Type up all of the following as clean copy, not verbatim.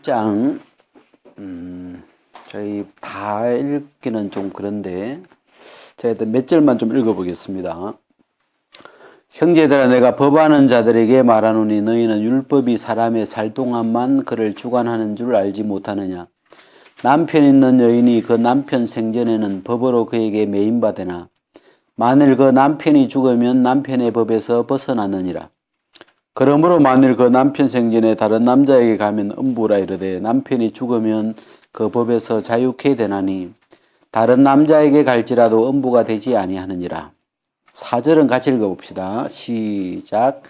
장, 저희 다 읽기는 좀 그런데 제가 몇 절만 좀 읽어보겠습니다. 형제들아, 내가 법하는 자들에게 말하노니 너희는 율법이 사람의 살 동안만 그를 주관하는 줄 알지 못하느냐. 남편 있는 여인이 그 남편 생전에는 법으로 그에게 매인받으나 만일 그 남편이 죽으면 남편의 법에서 벗어나느니라. 그러므로 만일 그 남편 생전에 다른 남자에게 가면 음부라 이르되 남편이 죽으면 그 법에서 자유케 되나니 다른 남자에게 갈지라도 음부가 되지 아니하느니라. 4절은 같이 읽어봅시다. 시작.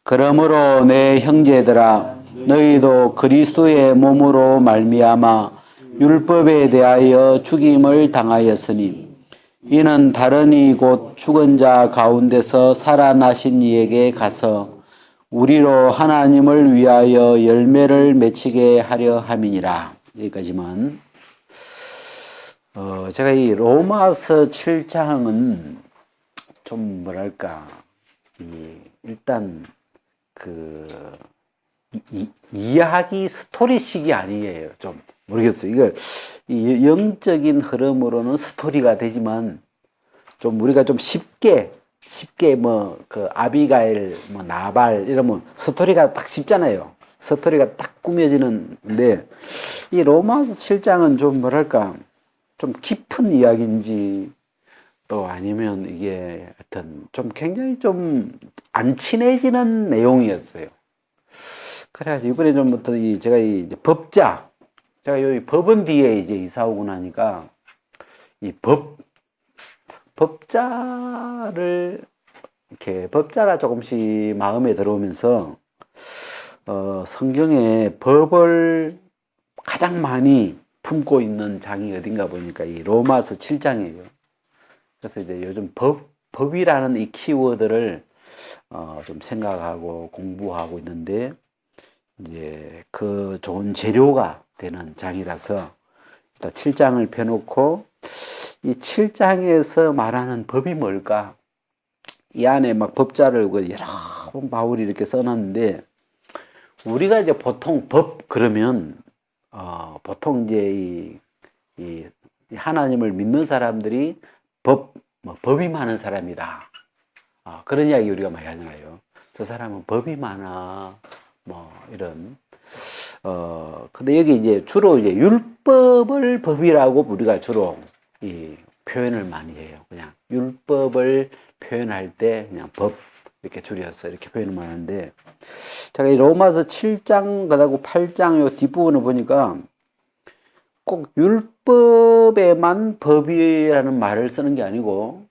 그러므로 내 형제들아, 너희도 그리스도의 몸으로 말미암아 율법에 대하여 죽임을 당하였으니 이는 다른 이 곧 죽은 자 가운데서 살아나신 이에게 가서 우리로 하나님을 위하여 열매를 맺히게 하려 함이니라. 여기까지만. 제가 이 로마서 7장은 좀 뭐랄까, 일단 이야기 스토리식이 아니에요. 좀 모르겠어요. 이거 이 영적인 흐름으로는 스토리가 되지만 좀 우리가 좀 쉽게 뭐 그 아비가일 뭐 나발 이러면 스토리가 딱 쉽잖아요. 스토리가 딱 꾸며지는데 이 로마서 7장은 좀 뭐랄까 좀 깊은 이야기인지 또 아니면 이게 하여튼 좀 굉장히 좀 안 친해지는 내용이었어요. 그래가지고 이번에 좀부터 제가 이제 제가 여기 법원 뒤에 이제 이사 오고 나니까 이 법자를 이렇게 법자가 조금씩 마음에 들어오면서 성경에 법을 가장 많이 품고 있는 장이 어딘가 보니까 이 로마서 7장이에요. 그래서 이제 요즘 법이라는 이 키워드를 좀 생각하고 공부하고 있는데 이제 그 좋은 재료가 되는 장이라서 일단 7장을 펴놓고 이 7장에서 말하는 법이 뭘까? 이 안에 막 법자를 여러 번 바울이 이렇게 써놨는데 우리가 이제 보통 법 그러면 보통 이제 이 하나님을 믿는 사람들이 법이 많은 사람이다. 그런 이야기 우리가 많이 하잖아요. 저 사람은 법이 많아. 뭐 이런. 근데 여기 이제 주로 이제 율법을 법이라고 우리가 주로 이 표현을 많이 해요. 그냥 율법을 표현할 때 그냥 법 이렇게 줄여서 이렇게 표현을 많이 하는데 제가 이 로마서 7장 그다고 8장 요 뒷부분을 보니까 꼭 율법에만 법이라는 말을 쓰는 게 아니고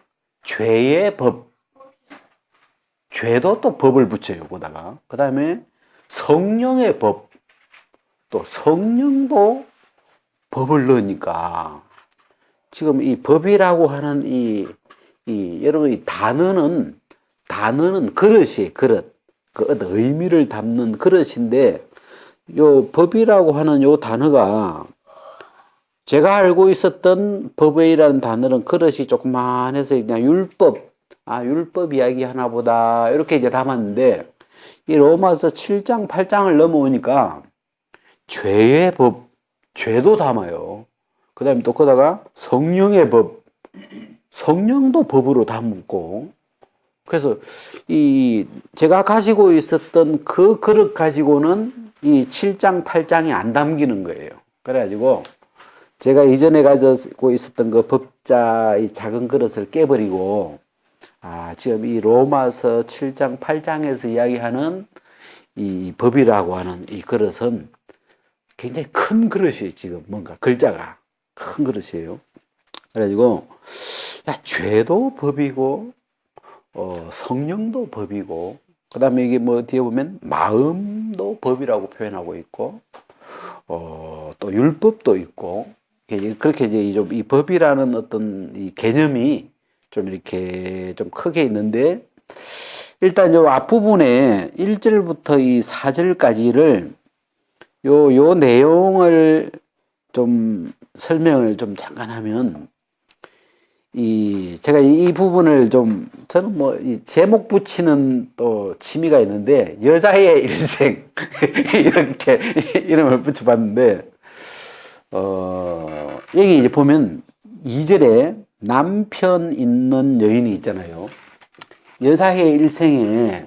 죄의 법, 죄도 또 법을 붙여요. 보다가 그 다음에 성령의 법, 또 성령도 법을 넣으니까 지금 이 법이라고 하는 여러분 이 단어는 그릇이에요. 그릇. 그 어떤 의미를 담는 그릇인데 요 법이라고 하는 요 단어가 제가 알고 있었던 법이라는 단어는 그릇이 조그만해서 그냥 율법 이야기 하나 보다 이렇게 이제 담았는데 이 로마서 7장 8장을 넘어오니까 죄의 법, 죄도 담아요. 그 다음에 또 거다가 성령의 법, 성령도 법으로 담고 그래서 제가 가지고 있었던 그 그릇 가지고는 이 7장 8장이 안 담기는 거예요. 그래가지고 제가 이전에 가지고 있었던 그 법자 이 작은 그릇을 깨버리고 지금 이 로마서 7장 8장에서 이야기하는 이 법이라고 하는 이 그릇은 굉장히 큰 그릇이에요. 지금 뭔가 글자가 큰 그릇이에요. 그래가지고 죄도 법이고 성령도 법이고 그 다음에 이게 뭐 뒤에 보면 마음도 법이라고 표현하고 있고 또 율법도 있고 그렇게 이제 좀 이 법이라는 어떤 이 개념이 좀 이렇게 좀 크게 있는데 일단 요 앞부분에 1절부터 이 4절까지를 요 내용을 좀 설명을 좀 잠깐 하면 제가 이 부분을 좀, 저는 뭐, 이 제목 붙이는 또 취미가 있는데, 여자의 일생. 이렇게 이름을 붙여봤는데, 여기 이제 보면 2절에 남편 있는 여인이 있잖아요. 여자의 일생에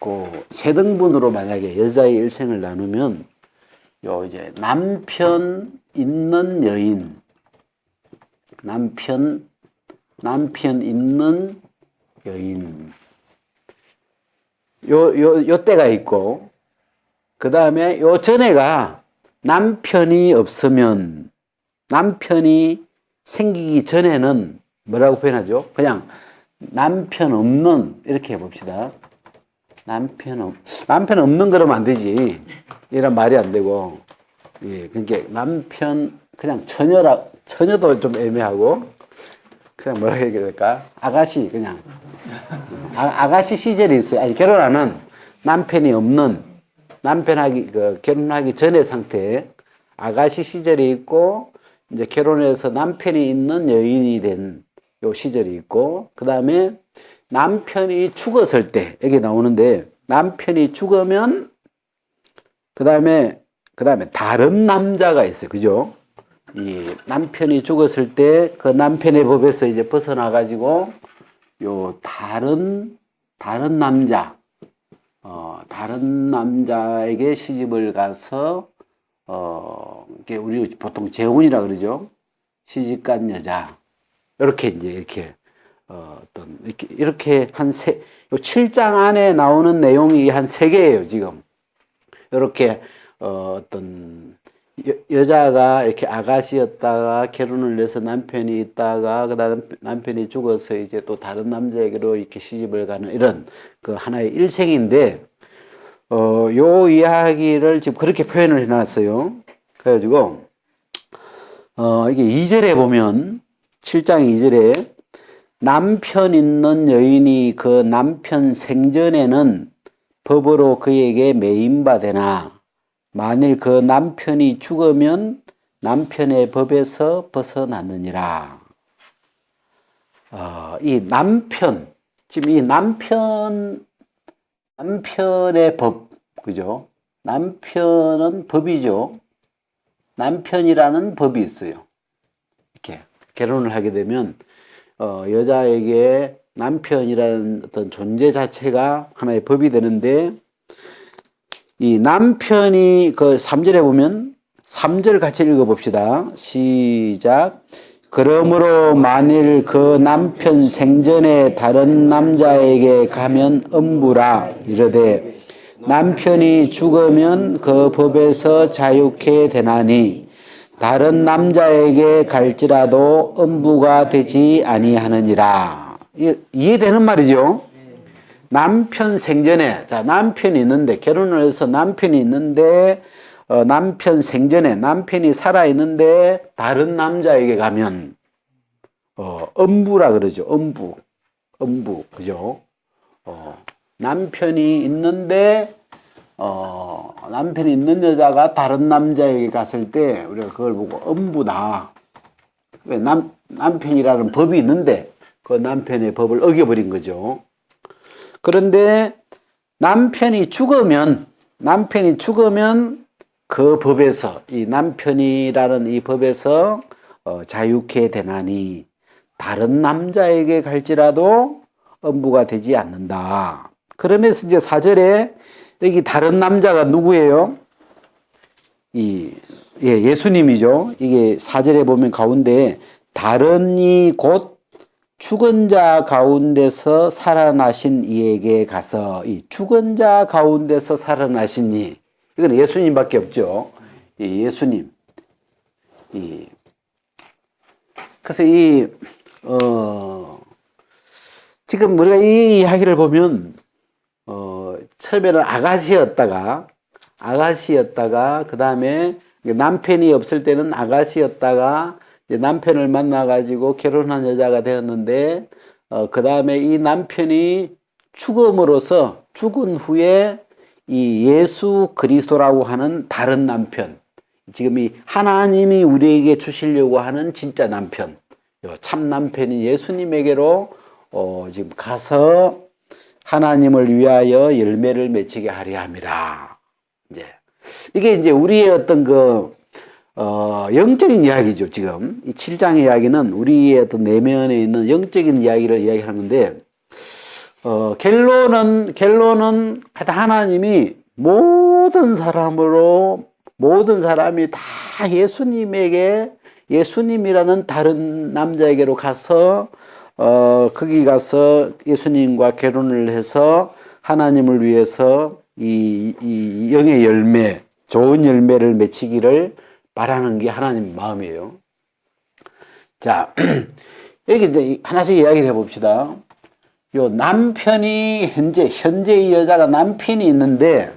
그 세 등분으로 만약에 여자의 일생을 나누면, 요 이제 남편 있는 여인, 남편 있는 여인. 요 때가 있고, 그 다음에 요 전에가 남편이 없으면, 남편이 생기기 전에는 뭐라고 표현하죠? 그냥 남편 없는, 이렇게 해봅시다. 남편 없는 그러면 안 되지. 이런 말이 안 되고. 예, 그러니까 남편, 그냥 처녀도 좀 애매하고, 그냥 뭐라 해야 될까? 아가씨, 그냥. 아가씨 시절이 있어요. 아니, 결혼하는 남편이 없는, 결혼하기 전의 상태, 아가씨 시절이 있고, 이제 결혼해서 남편이 있는 여인이 된 요 시절이 있고, 그 다음에 남편이 죽었을 때, 여기 나오는데, 남편이 죽으면, 그 다음에 다른 남자가 있어요. 그죠? 이 남편이 죽었을 때 그 남편의 법에서 이제 벗어나가지고 요 다른 남자에게 시집을 가서 이게 우리 보통 재혼이라 그러죠. 시집간 여자. 이렇게 이제 이렇게 한 요 7장 안에 나오는 내용이 한 3개예요, 지금. 이렇게 여자가 이렇게 아가씨였다가 결혼을 해서 남편이 있다가 그다음 남편이 죽어서 이제 또 다른 남자에게로 이렇게 시집을 가는 이런 그 하나의 일생인데 요 이야기를 지금 그렇게 표현을 해놨어요. 그래가지고 이게 2절에 보면 7장 2절에 남편 있는 여인이 그 남편 생전에는 법으로 그에게 매임받으나 만일 그 남편이 죽으면 남편의 법에서 벗어났느니라. 이 남편, 지금 이 남편의 법, 그죠? 남편은 법이죠. 남편이라는 법이 있어요. 이렇게 결혼을 하게 되면 여자에게 남편이라는 어떤 존재 자체가 하나의 법이 되는데, 이 남편이 그 3절에 보면 3절 같이 읽어봅시다. 시작. 그러므로 만일 그 남편 생전에 다른 남자에게 가면 음부라 이르되 남편이 죽으면 그 법에서 자유케 되나니 다른 남자에게 갈지라도 음부가 되지 아니하느니라. 이해되는 말이죠? 남편 생전에, 자, 남편이 있는데, 결혼을 해서 남편이 있는데, 남편 생전에, 남편이 살아있는데, 다른 남자에게 가면, 음부라 그러죠. 음부, 그죠? 남편이 있는데, 남편이 있는 여자가 다른 남자에게 갔을 때, 우리가 그걸 보고 음부다. 왜 남편이라는 법이 있는데, 그 남편의 법을 어겨버린 거죠. 그런데 남편이 죽으면 그 법에서, 이 남편이라는 이 법에서 자유케 되나니 다른 남자에게 갈지라도 음부가 되지 않는다. 그러면서 이제 4절에 여기 다른 남자가 누구예요? 예수님이죠. 이게 4절에 보면 가운데 다른 이 곧 죽은 자 가운데서 살아나신 이에게 가서, 이 죽은 자 가운데서 살아나신 이, 이건 예수님밖에 없죠. 이 예수님. 그래서 지금 우리가 이 이야기를 보면, 처음에는 아가씨였다가, 그 다음에 남편이 없을 때는 아가씨였다가, 남편을 만나가지고 결혼한 여자가 되었는데, 그 다음에 이 남편이 죽음으로써, 죽은 후에 이 예수 그리스도라고 하는 다른 남편, 지금 이 하나님이 우리에게 주시려고 하는 진짜 남편, 참 남편인 예수님에게로 지금 가서 하나님을 위하여 열매를 맺히게 하려 함이라. 이제 이게 이제 우리의 어떤 영적인 이야기죠. 지금 이 7장의 이야기는 우리의 어떤 내면에 있는 영적인 이야기를 이야기하는 건데, 결론은 하여튼 하나님이 모든 사람이 다 예수님이라는 다른 남자에게로 가서 거기 가서 예수님과 결혼을 해서 하나님을 위해서 이 영의 열매, 좋은 열매를 맺히기를 바라는 게 하나님 마음이에요. 자, 여기 이제 하나씩 이야기를 해봅시다. 요 남편이 현재 이 여자가 남편이 있는데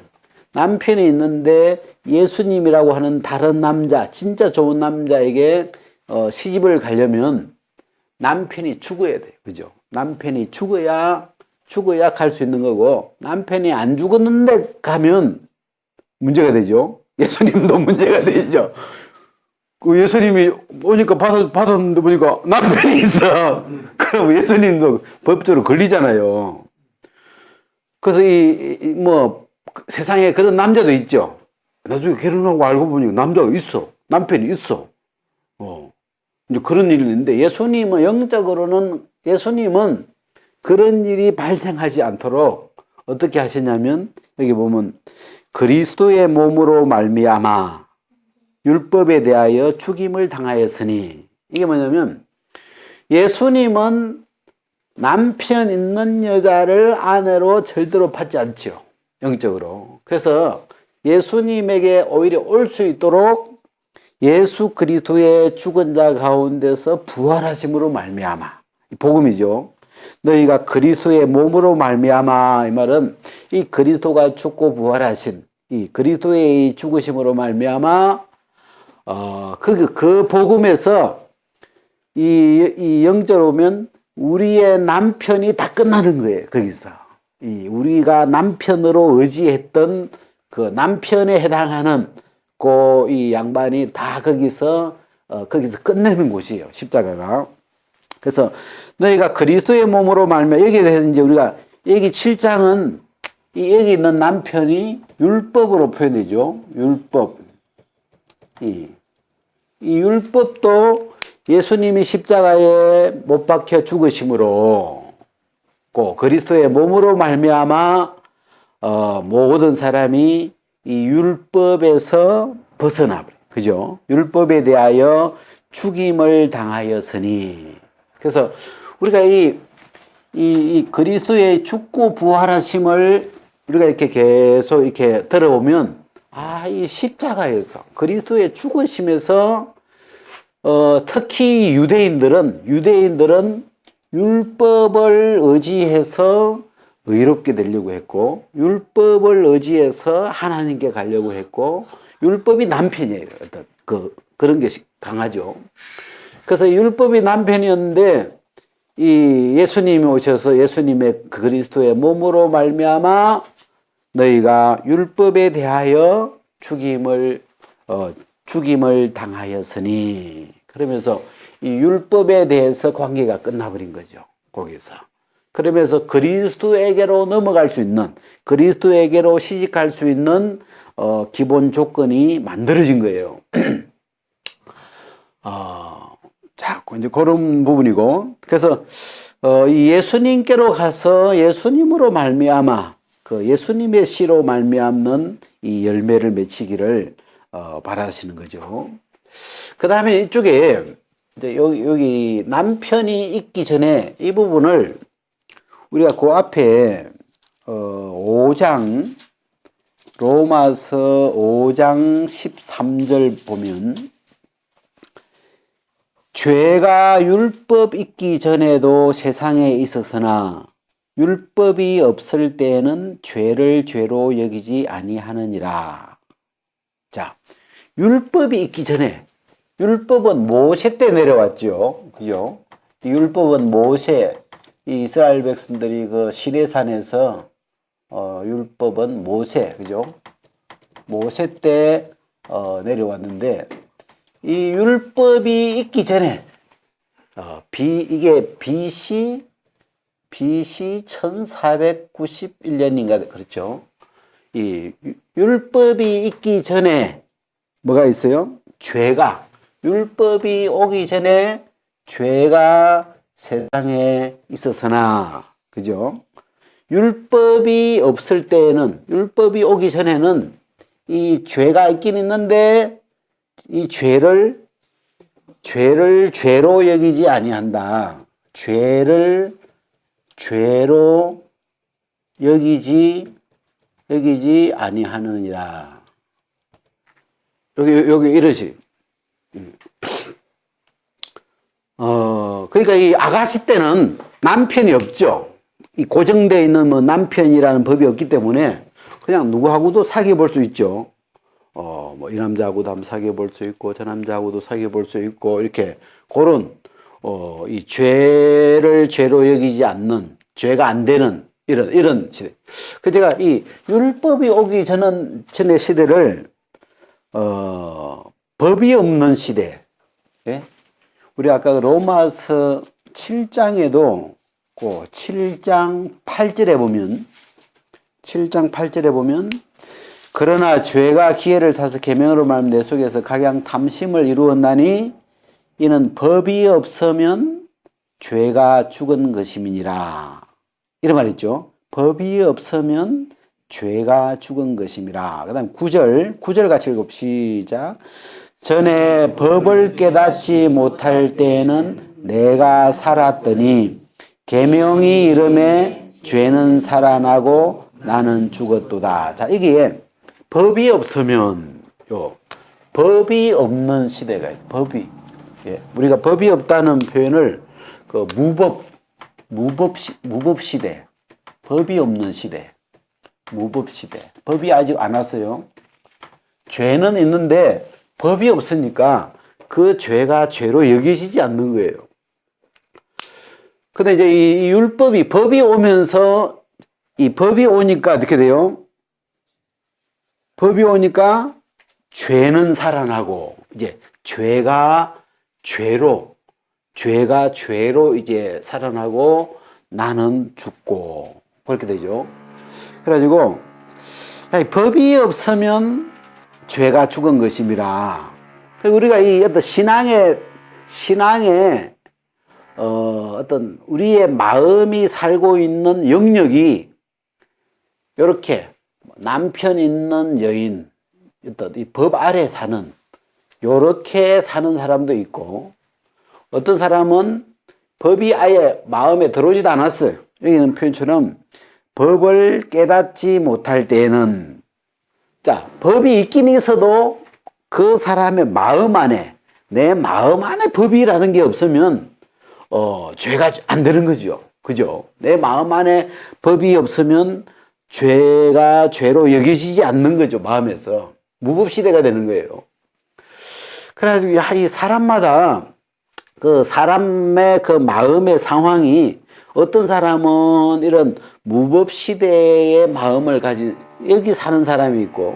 예수님이라고 하는 다른 남자, 진짜 좋은 남자에게 시집을 가려면 남편이 죽어야 돼요. 그죠? 남편이 죽어야 갈 수 있는 거고, 남편이 안 죽었는데 가면 문제가 되죠. 예수님도 문제가 되죠. 그 예수님이 보니까 받았는데 보니까 남편이 있어. 그럼 예수님도 법적으로 걸리잖아요. 그래서 세상에 그런 남자도 있죠. 나중에 결혼하고 알고 보니까 남자가 있어. 남편이 있어. 이제 그런 일이 있는데, 영적으로는 예수님은 그런 일이 발생하지 않도록 어떻게 하셨냐면, 여기 보면 그리스도의 몸으로 말미암아 율법에 대하여 죽임을 당하였으니, 이게 뭐냐면 예수님은 남편 있는 여자를 아내로 절대로 받지 않죠. 영적으로. 그래서 예수님에게 오히려 올 수 있도록 예수 그리스도의 죽은 자 가운데서 부활하심으로 말미암아, 복음이죠. 너희가 그리스도의 몸으로 말미암아, 이 말은 이 그리스도가 죽고 부활하신 이 그리스도의 죽으심으로 말미암아 그 복음에서 이 영적으로 보면 우리의 남편이 다 끝나는 거예요. 거기서 우리가 남편으로 의지했던 그 남편에 해당하는 이 양반이 다 거기서 끝내는 곳이에요. 십자가가. 그래서 너희가 그리스도의 몸으로 말미암아, 여기에 대해서 이제 우리가 여기 7장은 여기 있는 남편이 율법으로 표현되죠. 율법. 이 율법도 예수님이 십자가에 못 박혀 죽으심으로 그리스도의 몸으로 말미암아 모든 사람이 이 율법에서 벗어나 버려요. 그죠? 율법에 대하여 죽임을 당하였으니. 그래서 우리가 이 그리스도의 죽고 부활하심을 우리가 이렇게 계속 이렇게 들어보면, 이 십자가에서 그리스도의 죽으심에서 특히 유대인들은 율법을 의지해서 의롭게 되려고 했고, 율법을 의지해서 하나님께 가려고 했고, 율법이 남편이에요. 어떤 그런 게 강하죠. 그래서 율법이 남편이었는데 이 예수님이 오셔서 예수님의 그리스도의 몸으로 말미암아 너희가 율법에 대하여 죽임을 당하였으니, 그러면서 이 율법에 대해서 관계가 끝나버린 거죠. 거기서. 그러면서 그리스도에게로 넘어갈 수 있는, 그리스도에게로 시집갈 수 있는 기본 조건이 만들어진 거예요. 자, 이제 그런 부분이고, 그래서 이 예수님께로 가서 예수님으로 말미암아 예수님의 씨로 말미암는 이 열매를 맺히기를 바라시는 거죠. 그 다음에 이쪽에 이제 여기 남편이 있기 전에 이 부분을 우리가 그 앞에 5장 로마서 5장 13절 보면, 죄가 율법 있기 전에도 세상에 있었으나 율법이 없을 때에는 죄를 죄로 여기지 아니하느니라. 자, 율법이 있기 전에, 율법은 모세 때 내려왔죠. 그죠? 이 율법은 모세, 이 이스라엘 백성들이 그 시내산에서 율법은 모세, 그죠? 모세 때 내려왔는데, 이 율법이 있기 전에 이게 BC 1491년인가 그렇죠. 이 율법이 있기 전에 뭐가 있어요? 죄가. 율법이 오기 전에 죄가 세상에 있었으나, 그죠? 율법이 없을 때에는, 율법이 오기 전에는 이 죄가 있긴 있는데 이 죄를 죄로 여기지 아니한다. 죄를 죄로 여기지 아니하느니라. 여기 이러시. 그러니까 이 아가씨 때는 남편이 없죠. 이 고정되어 있는 뭐 남편이라는 법이 없기 때문에 그냥 누구하고도 사귀어 볼 수 있죠. 뭐 이 남자하고도 한번 사귀어 볼 수 있고 저 남자하고도 사귀어 볼 수 있고 이렇게 그런 이 죄를 죄로 여기지 않는 죄가 안 되는 이런 시대. 그 제가 이 율법이 오기 전의 시대를 법이 없는 시대. 예? 우리 아까 로마서 7장에도 그 7장 8절에 보면 그러나 죄가 기회를 타서 계명으로 말하면 내 속에서 각양 탐심을 이루었나니 이는 법이 없으면 죄가 죽은 것임이니라. 이런 말 있죠. 법이 없으면 죄가 죽은 것임이라. 그 다음 9절 같이 읽읍 시작. 전에 법을 깨닫지 못할 때에는 내가 살았더니 계명이 이름에 죄는 살아나고 나는 죽었도다. 자, 이게 법이 없으면 법이 없는 시대가 법이 우리가 법이 없다는 표현을 그 무법 시대, 법이 없는 시대, 무법 시대. 법이 아직 안 왔어요. 죄는 있는데 법이 없으니까 그 죄가 죄로 여기지지 않는 거예요. 근데 이제 이 율법이 법이 오면서 이 법이 오니까 어떻게 돼요? 법이 오니까 죄는 살아나고 이제 죄가 죄로 이제 살아나고 나는 죽고 그렇게 되죠. 그래가지고 법이 없으면 죄가 죽은 것임이라. 우리가 이 어떤 신앙의 어떤 우리의 마음이 살고 있는 영역이 이렇게 남편 있는 여인, 어떤 이 법 아래 사는 요렇게 사는 사람도 있고 어떤 사람은 법이 아예 마음에 들어오지도 않았어요. 여기 있는 표현처럼 법을 깨닫지 못할 때에는 자, 법이 있긴 있어도 그 사람의 마음 안에 내 마음 안에 법이라는 게 없으면 죄가 안 되는 거죠. 그죠? 내 마음 안에 법이 없으면 죄가 죄로 여겨지지 않는 거죠. 마음에서. 무법시대가 되는 거예요. 그래가지고 이 사람마다 그 사람의 그 마음의 상황이 어떤 사람은 이런 무법시대의 마음을 가진 여기 사는 사람이 있고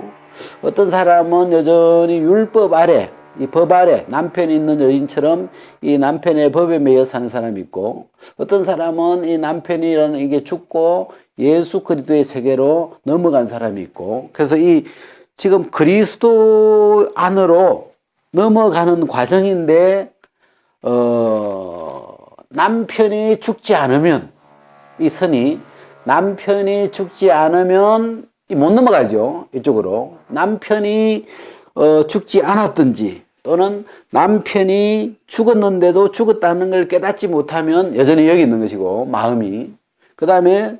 어떤 사람은 여전히 율법 아래 이 법 아래 남편이 있는 여인처럼 이 남편의 법에 매여 사는 사람이 있고 어떤 사람은 이 남편이라는 이게 죽고 예수 그리스도의 세계로 넘어간 사람이 있고 그래서 이 지금 그리스도 안으로 넘어가는 과정인데 남편이 죽지 않으면 이 선이 남편이 죽지 않으면 못 넘어가죠. 이쪽으로 남편이 죽지 않았든지 또는 남편이 죽었는데도 죽었다는 걸 깨닫지 못하면 여전히 여기 있는 것이고 마음이 그 다음에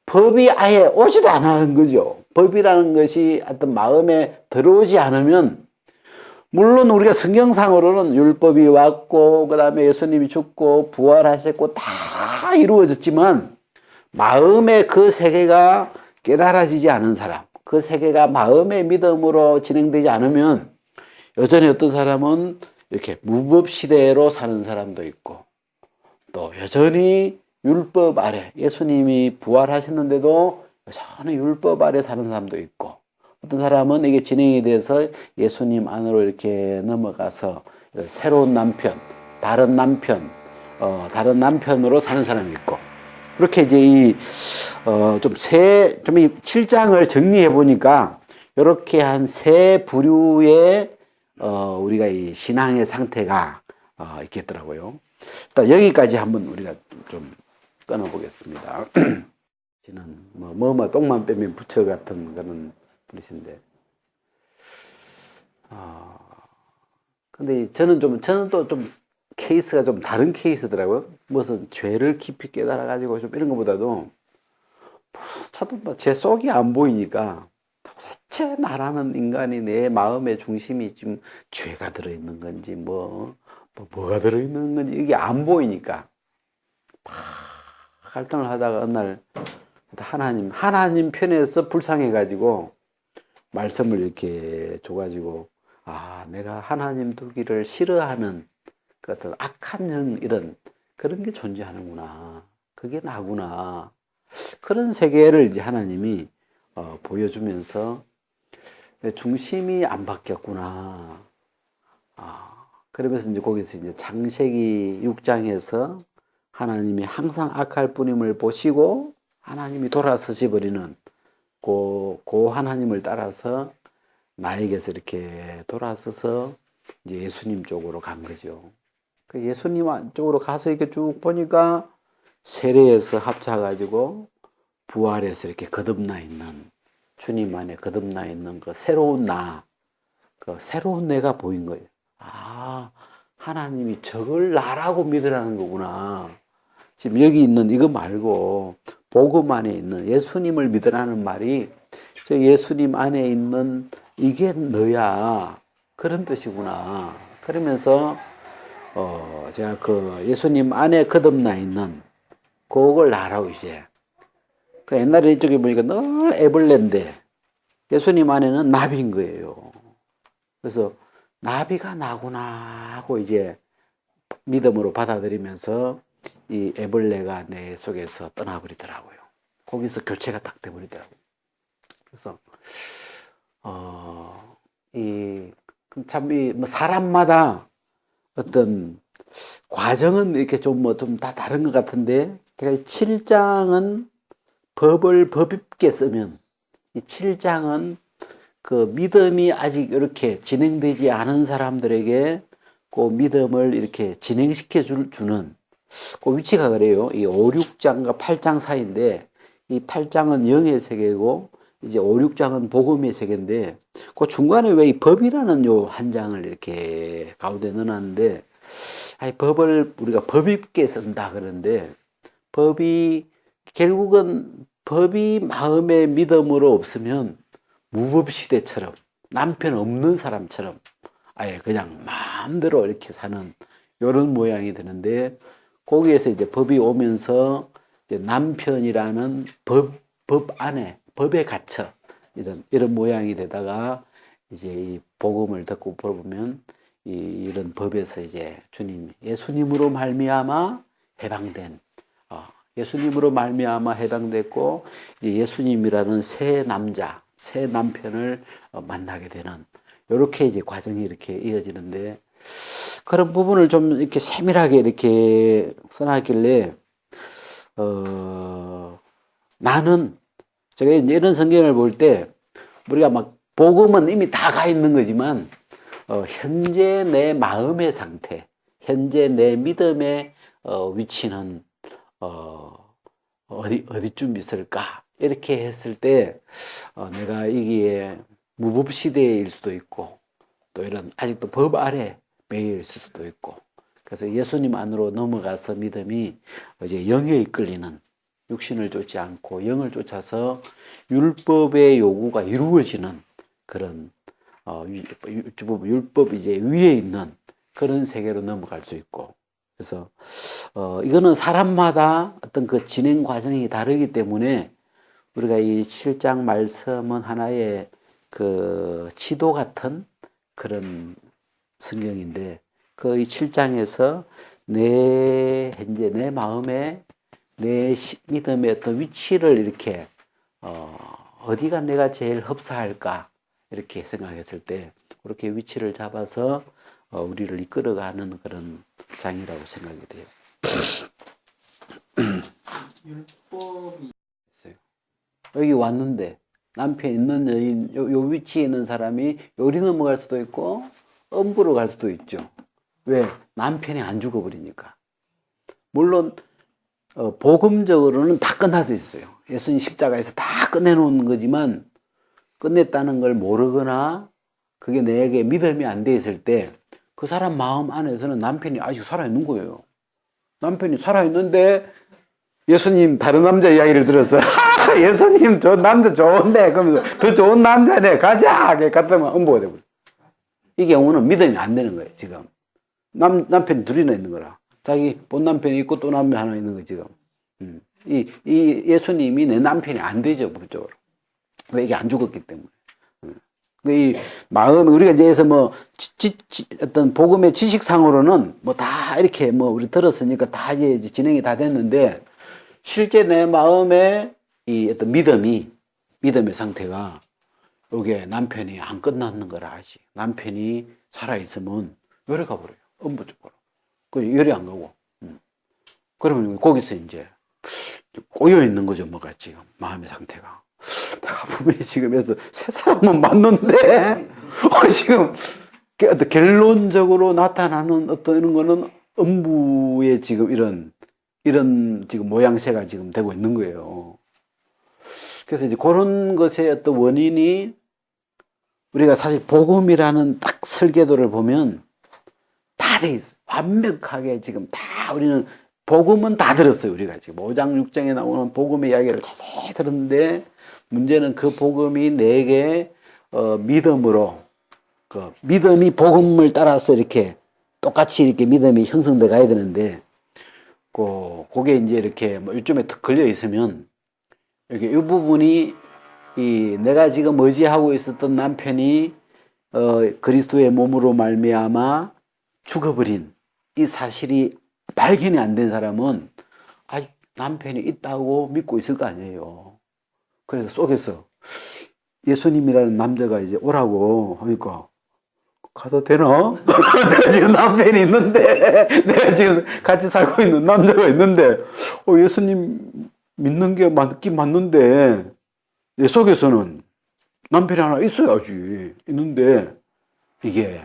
법이 아예 오지도 않은 거죠. 법이라는 것이 어떤 마음에 들어오지 않으면 물론 우리가 성경상으로는 율법이 왔고 그 다음에 예수님이 죽고 부활하셨고 다 이루어졌지만 마음의 그 세계가 깨달아지지 않은 사람 그 세계가 마음의 믿음으로 진행되지 않으면 여전히 어떤 사람은 이렇게 무법시대로 사는 사람도 있고 또 여전히 율법 아래 예수님이 부활하셨는데도 여전히 율법 아래 사는 사람도 있고 어떤 사람은 이게 진행이 돼서 예수님 안으로 이렇게 넘어가서 새로운 남편, 다른 남편 다른 남편으로 사는 사람이 있고, 그렇게 이제 이 7장을 정리해 보니까, 이렇게 한 세 부류의, 우리가 이 신앙의 상태가, 있겠더라고요. 일단 여기까지 한번 우리가 좀 끊어보겠습니다. 지는 똥만 빼면 부처 같은 그런 분이신데, 근데 저는 또 좀 케이스가 좀 다른 케이스더라고요. 무슨 죄를 깊이 깨달아가지고 좀 이런 것보다도, 저도 제 속이 안 보이니까, 도대체 나라는 인간이 내 마음의 중심이 지금 죄가 들어있는 건지, 뭐가 들어있는 건지, 이게 안 보이니까, 갈등을 하다가 어느 날, 하나님 편에서 불쌍해가지고, 말씀을 이렇게 줘가지고, 내가 하나님 두기를 싫어하는 그 어떤 악한 영, 그런 게 존재하는구나. 그게 나구나. 그런 세계를 이제 하나님이 보여주면서 내 중심이 안 바뀌었구나. 그러면서 이제 거기서 이제 창세기 6장에서 하나님이 항상 악할 뿐임을 보시고 하나님이 돌아서시 버리는 그 하나님을 따라서 나에게서 이렇게 돌아서서 이제 예수님 쪽으로 간 거죠. 그 예수님 쪽으로 가서 이렇게 쭉 보니까 세례에서 합쳐가지고 부활해서 이렇게 거듭나 있는, 주님 안에 거듭나 있는 그 새로운 그 새로운 내가 보인 거예요. 하나님이 저걸 나라고 믿으라는 거구나. 지금 여기 있는 이거 말고 복음 안에 있는 예수님을 믿으라는 말이 저 예수님 안에 있는 이게 너야. 그런 뜻이구나. 그러면서 제가 그 예수님 안에 거듭나 있는 그걸 나라고 이제. 그 옛날에 이쪽에 보니까 늘 애벌레인데 예수님 안에는 나비인 거예요. 그래서 나비가 나구나 하고 이제 믿음으로 받아들이면서 이 애벌레가 내 속에서 떠나버리더라고요. 거기서 교체가 딱 돼버리더라고요. 그래서 사람마다 어떤 과정은 이렇게 좀 다 다른 것 같은데, 제가 7장은 법을 법있게 쓰면, 이 7장은 그 믿음이 아직 이렇게 진행되지 않은 사람들에게 그 믿음을 이렇게 진행시켜 주는 그 위치가 그래요. 이 5, 6장과 8장 사이인데, 이 8장은 영의 세계고, 이제 5, 6장은 복음의 세계인데, 그 중간에 왜 이 법이라는 요 한 장을 이렇게 가운데 넣어놨는데, 법을 우리가 법 있게 쓴다 그러는데, 결국은 법이 마음의 믿음으로 없으면 무법시대처럼, 남편 없는 사람처럼 아예 그냥 마음대로 이렇게 사는 요런 모양이 되는데, 거기에서 이제 법이 오면서 이제 남편이라는 법 안에, 법에 갇혀 이런 모양이 되다가 이제 이 복음을 듣고 보면 이런 법에서 이제 예수님으로 말미암아 해방된, 예수님으로 말미암아 해방됐고 예수님이라는 새 남편을 만나게 되는, 이렇게 이제 과정이 이렇게 이어지는데, 그런 부분을 좀 이렇게 세밀하게 이렇게 써놨길래 나는, 제가 이제 이런 성경을 볼 때 우리가 막 복음은 이미 다 가 있는 거지만 현재 내 마음의 상태, 현재 내 믿음의 위치는 어디쯤 있을까? 이렇게 했을 때 내가 이게 무법시대일 수도 있고, 또 이런 아직도 법 아래 매여 있을 수도 있고, 그래서 예수님 안으로 넘어가서 믿음이 이제 영에 이끌리는, 육신을 쫓지 않고 영을 쫓아서 율법의 요구가 이루어지는 그런 율법 이제 위에 있는 그런 세계로 넘어갈 수 있고, 그래서 이거는 사람마다 어떤 그 진행 과정이 다르기 때문에 우리가 이 7장 말씀은 하나의 그 지도 같은 그런 성경인데, 그 이 7장에서 현재 내 마음에 내 믿음의 어떤 위치를 이렇게 어디가 내가 제일 흡사할까 이렇게 생각했을 때 그렇게 위치를 잡아서 우리를 이끌어가는 그런 장이라고 생각이 돼요. 율법이 있어요. 여기 왔는데 남편 있는 여인 요 위치에 있는 사람이 요리 넘어갈 수도 있고 엄부로 갈 수도 있죠. 왜? 남편이 안 죽어버리니까. 물론 복음적으로는 다 끝나져 있어요. 예수님 십자가에서 다 끝내놓은 거지만 끝냈다는 걸 모르거나 그게 내게 믿음이 안 돼 있을 때 그 사람 마음 안에서는 남편이 아직 살아있는 거예요. 남편이 살아있는데 예수님 다른 남자 이야기를 들었어. 예수님 저 남자 좋은데 그러면서 더 좋은 남자네 가자. 갔다면 엄보가 되고 이 경우는 믿음이 안 되는 거예요. 지금 남편이 둘이나 있는 거라. 자기 본 남편이 있고 또 남편 하나 있는 거 지금. 이 예수님이 내 남편이 안 되죠 법적으로. 왜 이게 안 죽었기 때문에. 이 마음 우리가 이제서 뭐 어떤 복음의 지식상으로는 뭐 다 이렇게 뭐 우리 들었으니까 다 이제 진행이 다 됐는데 실제 내 마음에 이 어떤 믿음의 상태가 이게 남편이 안 끝났는 걸 아지. 남편이 살아 있으면 요리 가버려요. 음부 쪽으로. 그 요리 안 가고. 그러면 거기서 이제 꼬여 있는 거죠, 뭐가 지금 마음의 상태가. 내가 분명히 지금 해서 세 사람은 맞는데, 지금 어떤 결론적으로 나타나는 어떤 이런 거는 음부의 지금 이런 지금 모양새가 지금 되고 있는 거예요. 그래서 이제 그런 것의 어떤 원인이 우리가 사실 복음이라는 딱 설계도를 보면 다 돼 있어요. 완벽하게 지금 다 우리는 복음은 다 들었어요. 우리가 지금 5장 6장에 나오는 복음의 이야기를 자세히 들었는데 문제는 그 복음이 내게 믿음으로 그 믿음이 복음을 따라서 이렇게 똑같이 이렇게 믿음이 형성돼 가야 되는데 그게 이제 이렇게 뭐 요즘에 걸려 있으면 여기 이 부분이 내가 지금 의지하고 있었던 남편이 그리스도의 몸으로 말미암아 죽어버린 이 사실이 발견이 안 된 사람은 아직 남편이 있다고 믿고 있을 거 아니에요. 그래서 속에서 예수님이라는 남자가 이제 오라고 하니까 가도 되나? 내가 지금 남편이 있는데 내가 지금 같이 살고 있는 남자가 있는데 예수님 믿는 게 맞긴 맞는데 내 속에서는 남편이 하나 있어야지 있는데 이게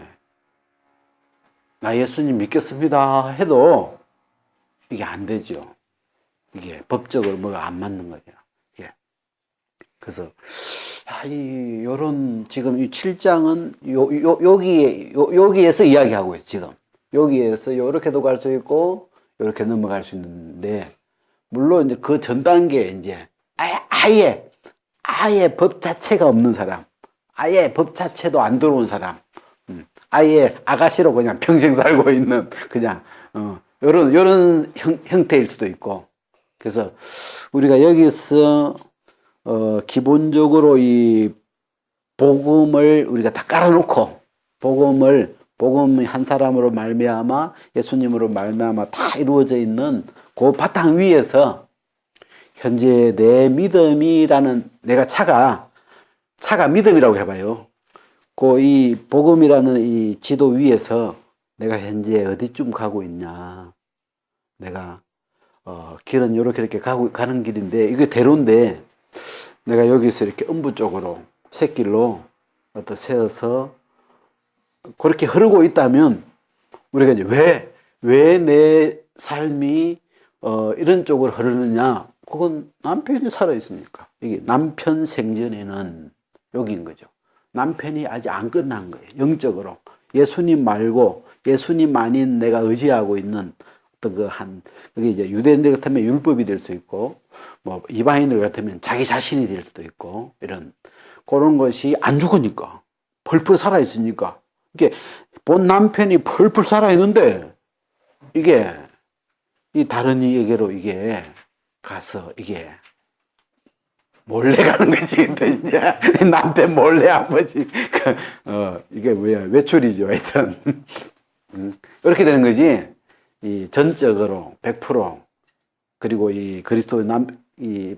나 예수님 믿겠습니다 해도 이게 안 되죠. 이게 법적으로 뭐가 안 맞는 거죠. 이게. 그래서 요런 지금 이 7장은 여기에서 이야기하고 있어요. 지금 여기에서 요렇게도 갈 수 있고 요렇게 넘어갈 수 있는데 물론 이제 그 전 단계에 이제 아예 법 자체가 없는 사람, 아예 법 자체도 안 들어온 사람, 아예 아가씨로 그냥 평생 살고 있는 그냥 요런 형태일 수도 있고. 그래서 우리가 여기서 기본적으로 이 복음을 우리가 다 깔아놓고 복음 한 사람으로 말미암아 예수님으로 말미암아 다 이루어져 있는 그 바탕 위에서 현재 내 믿음이라는 내가 차가 믿음이라고 해봐요. 이 복음이라는 이 지도 위에서 내가 현재 어디쯤 가고 있냐. 내가 길은 이렇게 가는 길인데 이게 대로인데 내가 여기서 이렇게 음부 쪽으로 샛길로 세워서 그렇게 흐르고 있다면 우리가 이제 왜 내 삶이 이런 쪽으로 흐르느냐? 그건 남편이 살아있으니까. 이게 남편 생전에는 여기인 거죠. 남편이 아직 안 끝난 거예요. 영적으로. 예수님 말고 예수님 아닌 내가 의지하고 있는 어떤 그게 이제 유대인들 같으면 율법이 될 수 있고, 뭐 이방인들 같으면 자기 자신이 될 수도 있고, 그런 것이 안 죽으니까. 펄펄 살아있으니까. 이게 본 남편이 펄펄 살아있는데, 이게 이 다른 이에게로 이게 가서 이게 몰래 가는 거지. 이제 남편 몰래 한 거지. 이게 뭐야 외출이죠. 하여튼 이렇게 되는 거지. 이 전적으로 100% 그리고 이 그리스도 이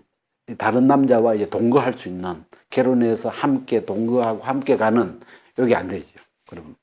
다른 남자와 이제 동거할 수 있는 결혼해서 함께 동거하고 함께 가는 여기 안 되죠. 그럼.